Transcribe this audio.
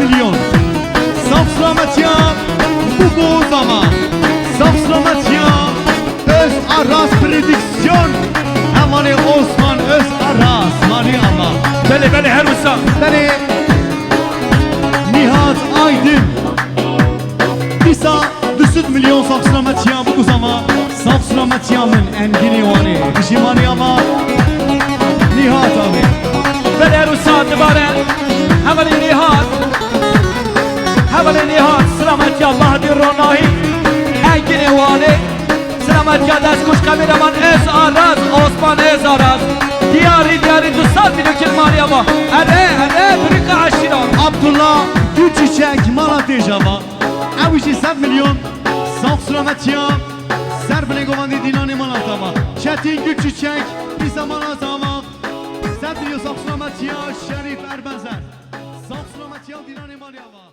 milyon. Saf selamet ya bu ama. Saf selamet ya öz aras prediksiyon. Hemani Osman öz aras mani ama. Bele her usta. Beni Nihat Aydın İsa 400 milyon saf selamet ya bu ama. Saf selamet yamın engini vani. Dişimani ama Nihat abi. Bele her usta dibare. Hemani Nihat. Hemani Nihat. Selamet ya Mahdi Ronahi. Engini vali. Selamet ya dest kuş kameraman ez araz. Osman ez araz. Diyari dostlar bilirken Meryem'a. Ene bürük aşiran. Abdullah Gülçiçek Malatejava. Avişi 7 milyon saf selamet ya. Serpile govandi dinani Malatama. Çetin Gülçiçek İsa Malatama. 7 milyon saf selamet ya Şerif Erbenzer. Saf selamet ya dinani Meryem'a.